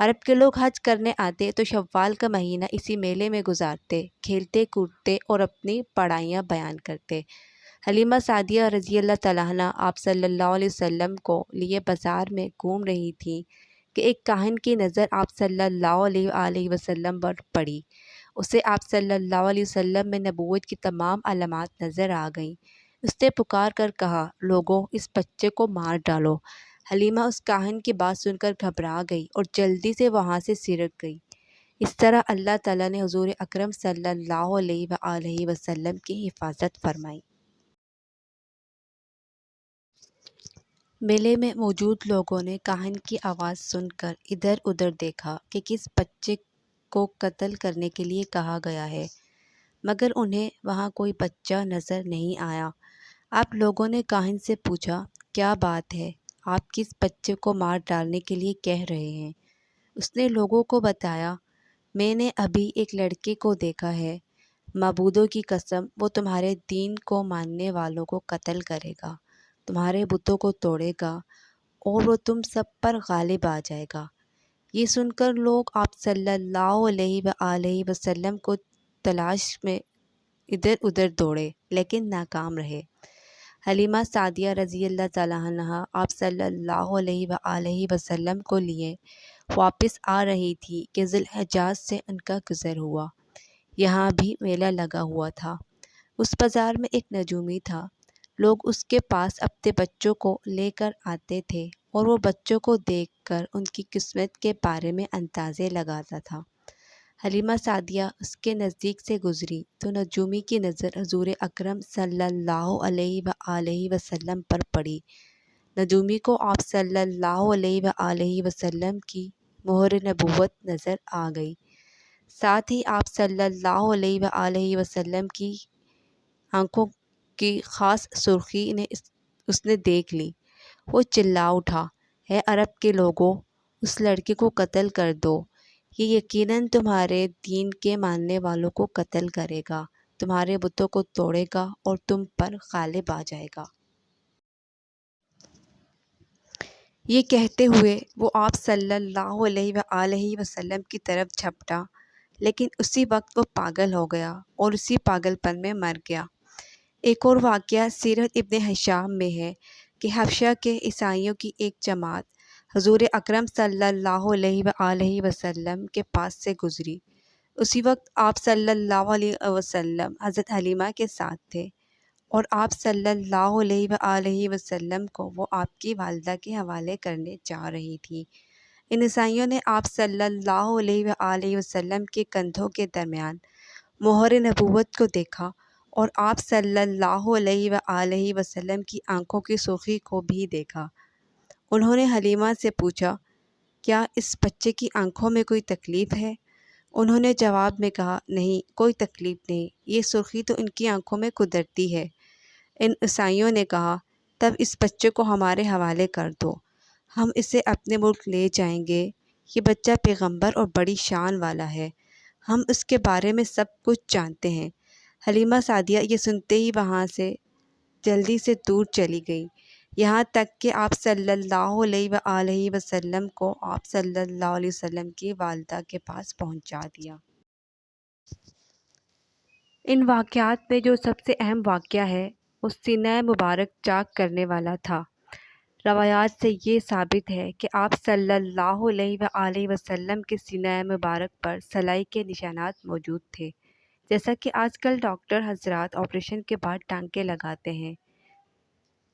عرب کے لوگ حج کرنے آتے تو شوال کا مہینہ اسی میلے میں گزارتے، کھیلتے کودتے اور اپنی پڑھائیاں بیان کرتے۔ حلیمہ سعدیہ رضی اللہ تعالیٰ عنہ آپ صلی اللہ علیہ وسلم کو لیے بازار میں گھوم رہی تھیں کہ ایک کاہن کی نظر آپ صلی اللہ علیہ وآلہ وسلم پر پڑی۔ اسے آپ صلی اللہ علیہ وسلم میں نبوت کی تمام علامات نظر آ گئیں۔ اس نے پکار کر کہا، لوگوں، اس بچے کو مار ڈالو۔ حلیمہ اس کاہن کی بات سن کر گھبرا گئی اور جلدی سے وہاں سے سرک گئی۔ اس طرح اللہ تعالیٰ نے حضور اکرم صلی اللہ علیہ وآلہ وسلم کی حفاظت فرمائی۔ میلے میں موجود لوگوں نے کاہن کی آواز سن کر ادھر ادھر دیکھا کہ کس بچے کو قتل کرنے کے لیے کہا گیا ہے، مگر انہیں وہاں کوئی بچہ نظر نہیں آیا۔ آپ لوگوں نے کاہن سے پوچھا، کیا بات ہے؟ آپ کس بچے کو مار ڈالنے کے لیے کہہ رہے ہیں؟ اس نے لوگوں کو بتایا، میں نے ابھی ایک لڑکے کو دیکھا ہے، معبودوں کی قسم وہ تمہارے دین کو ماننے والوں کو قتل کرے گا، تمہارے بتوں کو توڑے گا اور وہ تم سب پر غالب آ جائے گا۔ یہ سن کر لوگ آپ صلی اللہ علیہ وآلہ وسلم کو تلاش میں ادھر ادھر دوڑے لیکن ناکام رہے۔ حلیمہ سعدیہ رضی اللہ تعالیٰ عنہا آپ صلی اللہ علیہ وآلہ وسلم کو لیے واپس آ رہی تھی کہ ذوالحجاز سے ان کا گزر ہوا۔ یہاں بھی میلہ لگا ہوا تھا۔ اس بازار میں ایک نجومی تھا۔ لوگ اس کے پاس اپنے بچوں کو لے کر آتے تھے اور وہ بچوں کو دیکھ کر ان کی قسمت کے بارے میں اندازے لگاتا تھا۔ حلیمہ سعدیہ اس کے نزدیک سے گزری تو نجومی کی نظر حضور اکرم صلی اللہ علیہ وآلہ وسلم پر پڑی۔ نجومی کو آپ صلی اللہ علیہ وآلہ وسلم کی مہر نبوت نظر آ گئی۔ ساتھ ہی آپ صلی اللہ علیہ وآلہ وسلم کی آنکھوں کی خاص سرخی اس نے دیکھ لی۔ وہ چلا اٹھا، اے عرب کے لوگوں، اس لڑکے کو قتل کر دو، یہ یقیناً تمہارے دین کے ماننے والوں کو قتل کرے گا، تمہارے بتوں کو توڑے گا اور تم پر غالب آ جائے گا۔ یہ کہتے ہوئے وہ آپ صلی اللہ علیہ وآلہ وسلم کی طرف جھپٹا، لیکن اسی وقت وہ پاگل ہو گیا اور اسی پاگل پن میں مر گیا۔ ایک اور واقعہ سیرت ابن ہشام میں ہے کہ حبشہ کے عیسائیوں کی ایک جماعت حضور اکرم صلی اللہ علیہ وآلہ وسلم کے پاس سے گزری۔ اسی وقت آپ صلی اللہ علیہ وسلم حضرت حلیمہ کے ساتھ تھے اور آپ صلی اللہ علیہ وآلہ وسلم کو وہ آپ کی والدہ کے حوالے کرنے جا رہی تھی۔ ان عیسائیوں نے آپ صلی اللہ علیہ وآلہ وسلم کے کندھوں کے درمیان مہر نبوت کو دیکھا اور آپ صلی اللہ علیہ وآلہ وسلم کی آنکھوں کی سرخی کو بھی دیکھا۔ انہوں نے حلیمہ سے پوچھا، کیا اس بچے کی آنکھوں میں کوئی تکلیف ہے؟ انہوں نے جواب میں کہا، نہیں، کوئی تکلیف نہیں، یہ سرخی تو ان کی آنکھوں میں قدرتی ہے۔ ان عیسائیوں نے کہا، تب اس بچے کو ہمارے حوالے کر دو، ہم اسے اپنے ملک لے جائیں گے۔ یہ بچہ پیغمبر اور بڑی شان والا ہے، ہم اس کے بارے میں سب کچھ جانتے ہیں۔ حلیمہ سعدیہ یہ سنتے ہی وہاں سے جلدی سے دور چلی گئی، یہاں تک کہ آپ صلی اللہ علیہ وآلہ وسلم کو آپ صلی اللہ علیہ وسلم کی والدہ کے پاس پہنچا دیا۔ ان واقعات میں جو سب سے اہم واقعہ ہے وہ سینہ مبارک چاک کرنے والا تھا۔ روایات سے یہ ثابت ہے کہ آپ صلی اللہ علیہ وآلہ وسلم کے سینہ مبارک پر سلائی کے نشانات موجود تھے، جیسا کہ آج کل ڈاکٹر حضرات آپریشن کے بعد ٹانکے لگاتے ہیں۔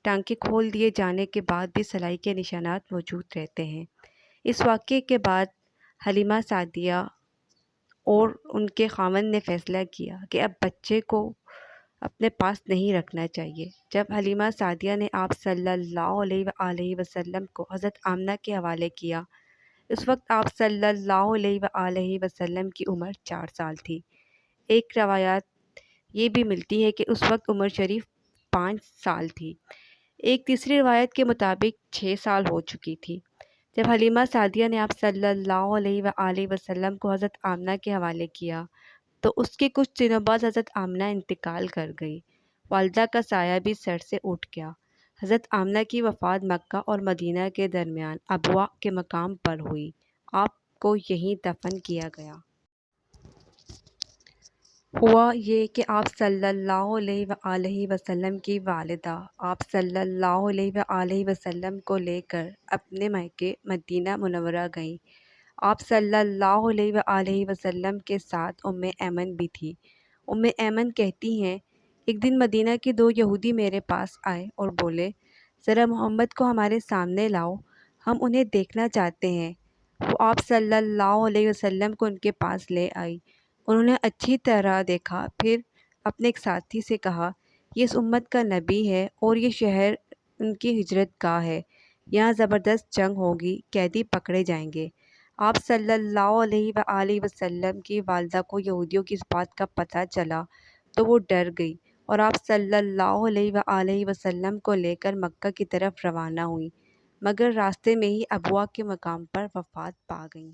ٹانکے کھول دیے جانے کے بعد بھی سلائی کے نشانات موجود رہتے ہیں۔ اس واقعے کے بعد حلیمہ سعدیہ اور ان کے خاوند نے فیصلہ کیا کہ اب بچے کو اپنے پاس نہیں رکھنا چاہیے۔ جب حلیمہ سعدیہ نے آپ صلی اللہ علیہ وآلہ وسلم کو حضرت آمنہ کے حوالے کیا، اس وقت آپ صلی اللہ علیہ وآلہ وسلم کی عمر 4 سال تھی۔ ایک روایت یہ بھی ملتی ہے کہ اس وقت عمر شریف 5 سال تھی۔ ایک تیسری روایت کے مطابق 6 سال ہو چکی تھی۔ جب حلیمہ سعدیہ نے آپ صلی اللہ علیہ وآلہ وسلم کو حضرت آمنہ کے حوالے کیا تو اس کے کچھ دنوں بعد حضرت آمنہ انتقال کر گئی۔ والدہ کا سایہ بھی سر سے اٹھ گیا۔ حضرت آمنہ کی وفات مکہ اور مدینہ کے درمیان ابوا کے مقام پر ہوئی۔ آپ کو یہیں دفن کیا گیا۔ ہوا یہ کہ آپ صلی اللہ علیہ وآلہ وسلم کی والدہ آپ صلی اللہ علیہ وآلہ وسلم کو لے کر اپنے مائکے مدینہ منورہ گئیں۔ آپ صلی اللہ علیہ وآلہ وسلم کے ساتھ ایمن بھی تھی۔ ایمن کہتی ہیں، ایک دن مدینہ کے دو یہودی میرے پاس آئے اور بولے، ذرا محمد کو ہمارے سامنے لاؤ، ہم انہیں دیکھنا چاہتے ہیں۔ وہ آپ صلی اللہ علیہ وسلم کو ان کے پاس لے آئی۔ انہوں نے اچھی طرح دیکھا، پھر اپنے ایک ساتھی سے کہا، یہ اس امت کا نبی ہے اور یہ شہر ان کی ہجرت گاہ ہے، یہاں زبردست جنگ ہوگی، قیدی پکڑے جائیں گے۔ آپ صلی اللہ علیہ وآلہ وسلم کی والدہ کو یہودیوں کی اس بات کا پتہ چلا تو وہ ڈر گئی اور آپ صلی اللہ علیہ وآلہ وسلم کو لے کر مکہ کی طرف روانہ ہوئیں، مگر راستے میں ہی ابوا کے مقام پر وفات پا گئیں۔